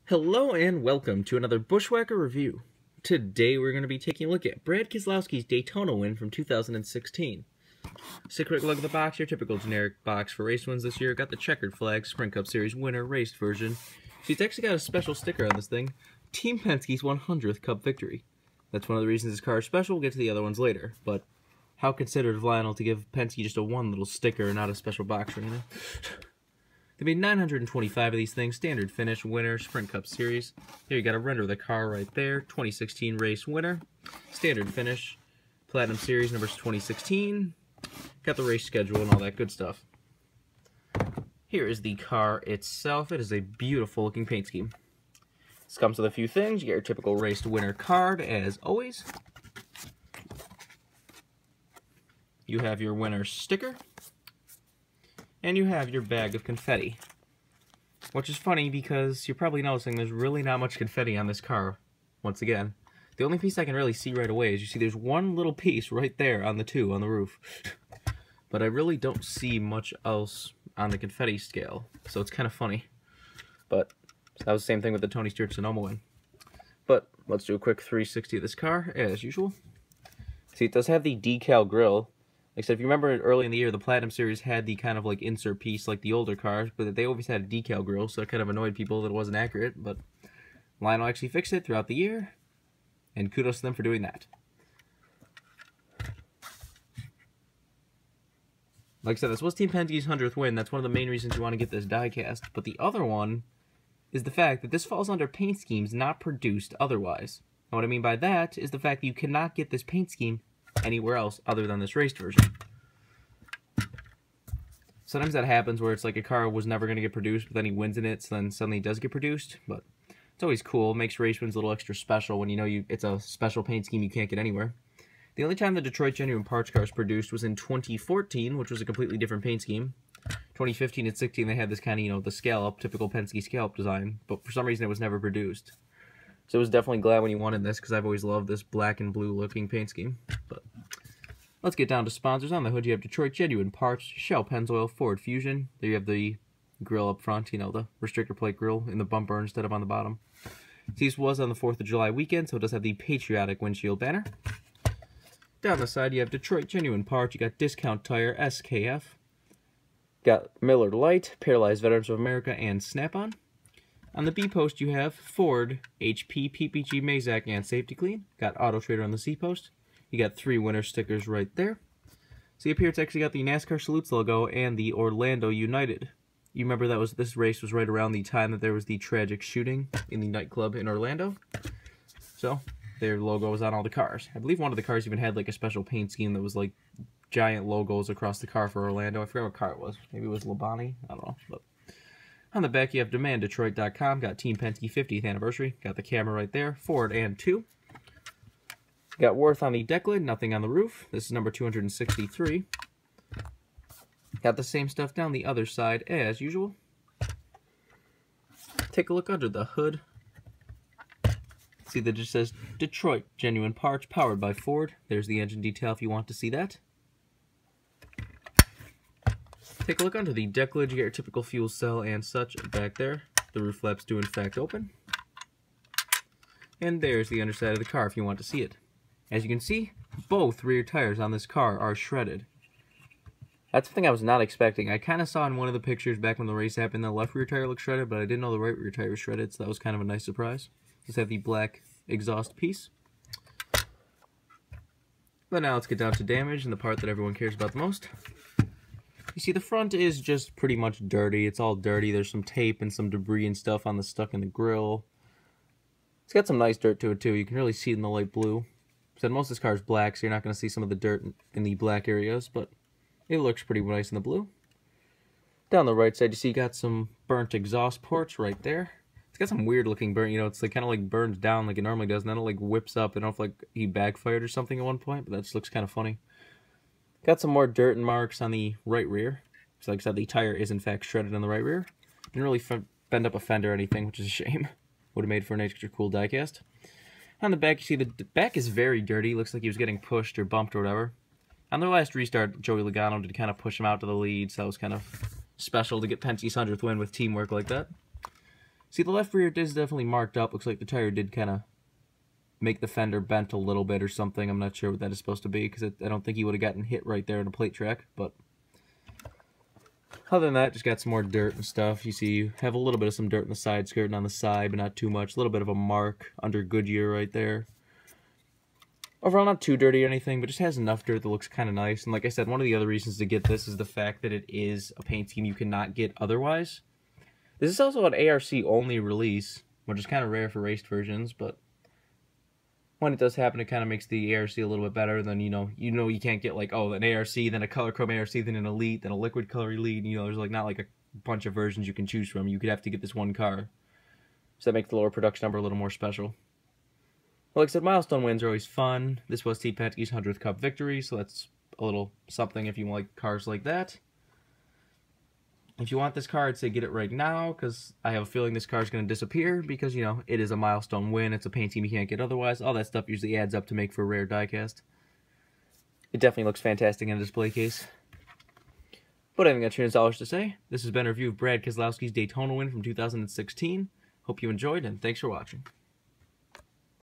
Hello and welcome to another Bushwhacker review. Today we're going to be taking a look at Brad Keselowski's Daytona win from 2016. Just a quick look at the box, your typical generic box for race wins this year. Got the checkered flag, Sprint Cup Series winner, raced version. See, it's actually got a special sticker on this thing. Team Penske's 100th Cup victory. That's one of the reasons this car is special. We'll get to the other ones later. But how considerate of Lionel to give Penske just a one little sticker and not a special box or anything. They made 925 of these things, standard finish, winner, Sprint Cup Series. Here you got a render of the car right there, 2016 race winner, standard finish, Platinum Series numbers 2016, got the race schedule and all that good stuff. Here is the car itself. It is a beautiful looking paint scheme. This comes with a few things. You get your typical race winner card, as always. You have your winner sticker. And you have your bag of confetti. Which is funny because you're probably noticing there's really not much confetti on this car, once again. The only piece I can really see right away is you see there's one little piece right there on the two on the roof. But I really don't see much else on the confetti scale, so it's kind of funny. But that was the same thing with the Tony Stewart Sonoma win. But let's do a quick 360 of this car, as usual. See, it does have the decal grille. Like I said, if you remember early in the year, the Platinum Series had the kind of like insert piece like the older cars, but they always had a decal grille, so it kind of annoyed people that it wasn't accurate, but Lionel actually fixed it throughout the year, and kudos to them for doing that. Like I said, this was Team Penske's 100th win. That's one of the main reasons you want to get this die cast, but the other one is the fact that this falls under paint schemes not produced otherwise. And what I mean by that is the fact that you cannot get this paint scheme anywhere else other than this raced version. Sometimes that happens where it's like a car was never going to get produced, but then he wins in it, so then suddenly it does get produced. But it's always cool. It makes race wins a little extra special when you know it's a special paint scheme you can't get anywhere. The only time the Detroit Genuine Parts car was produced was in 2014, which was a completely different paint scheme. 2015 and 16 they had this kind of, the scallop, typical Penske scallop design, but for some reason it was never produced. So I was definitely glad when you wanted this, because I've always loved this black and blue looking paint scheme. But let's get down to sponsors. On the hood you have Detroit Genuine Parts, Shell Pennzoil, Ford Fusion. There you have the grill up front, the restrictor plate grill in the bumper instead of on the bottom. This was on the 4th of July weekend, so it does have the patriotic windshield banner. Down the side you have Detroit Genuine Parts. You got Discount Tire, SKF. Got Miller Lite, Paralyzed Veterans of America, and Snap-on. On the B post, you have Ford, HP, PPG, Mazak, and Safety Clean. Got Auto Trader on the C post. You got 3 winner stickers right there. See up here, it's actually got the NASCAR Salutes logo and the Orlando United. You remember this race was right around the time that there was the tragic shooting in the nightclub in Orlando. So their logo was on all the cars. I believe one of the cars even had like a special paint scheme that was like giant logos across the car for Orlando. I forgot what car it was. Maybe it was Labonte. I don't know. But on the back, you have DemandDetroit.com. Got Team Penske 50th anniversary. Got the camera right there. Ford and 2. Got Worth on the deck lid. Nothing on the roof. This is number 263. Got the same stuff down the other side as usual. Take a look under the hood. See that it just says Detroit Genuine Parts, powered by Ford. There's the engine detail if you want to see that. Take a look under the deck lid. You get your typical fuel cell and such back there. The roof flaps do in fact open. And there's the underside of the car if you want to see it. As you can see, both rear tires on this car are shredded. That's the thing I was not expecting. I kind of saw in one of the pictures back when the race happened the left rear tire looked shredded, but I didn't know the right rear tire was shredded, so that was kind of a nice surprise. Just have the black exhaust piece. But now let's get down to damage and the part that everyone cares about the most. You see, the front is just pretty much dirty. It's all dirty. There's some tape and some debris and stuff on the stuck in the grill. It's got some nice dirt to it, too. You can really see it in the light blue. So most of this car is black, so you're not going to see some of the dirt in the black areas, but it looks pretty nice in the blue. Down the right side, you see you got some burnt exhaust ports right there. It's got some weird looking burn, it's like kind of like burned down like it normally does, and then it like whips up. I don't know if like he backfired or something at one point, but that just looks kind of funny. Got some more dirt and marks on the right rear. So like I said, the tire is in fact shredded on the right rear. Didn't really bend up a fender or anything, which is a shame. Would have made for an extra cool diecast. On the back, you see the back is very dirty. Looks like he was getting pushed or bumped or whatever. On their last restart, Joey Logano did kind of push him out to the lead, so that was kind of special to get Penske's 100th win with teamwork like that. See, the left rear is definitely marked up. Looks like the tire did kind of make the fender bent a little bit or something. I'm not sure what that is supposed to be, because I don't think he would have gotten hit right there in a plate track. But other than that, just got some more dirt and stuff. You see, you have a little bit of some dirt in the side skirt and on the side, but not too much. A little bit of a mark under Goodyear right there. Overall, not too dirty or anything, but just has enough dirt that looks kind of nice. And like I said, one of the other reasons to get this is the fact that it is a paint scheme you cannot get otherwise. This is also an ARC only release, which is kind of rare for raced versions, but when it does happen, it kind of makes the ARC a little bit better. Then you can't get like, oh, an ARC, then a color chrome ARC, then an Elite, then a liquid color Elite. There's like not like a bunch of versions you can choose from. You could have to get this one car, so that makes the lower production number a little more special. Well, like I said, milestone wins are always fun. This was Steve Penske's 100th Cup victory, so that's a little something if you like cars like that. If you want this car, I'd say get it right now, because I have a feeling this car is going to disappear, because, it is a milestone win. It's a paint scheme you can't get otherwise. All that stuff usually adds up to make for a rare diecast. It definitely looks fantastic in a display case. But I think that's $300 to say. This has been a review of Brad Keselowski's Daytona win from 2016. Hope you enjoyed, and thanks for watching.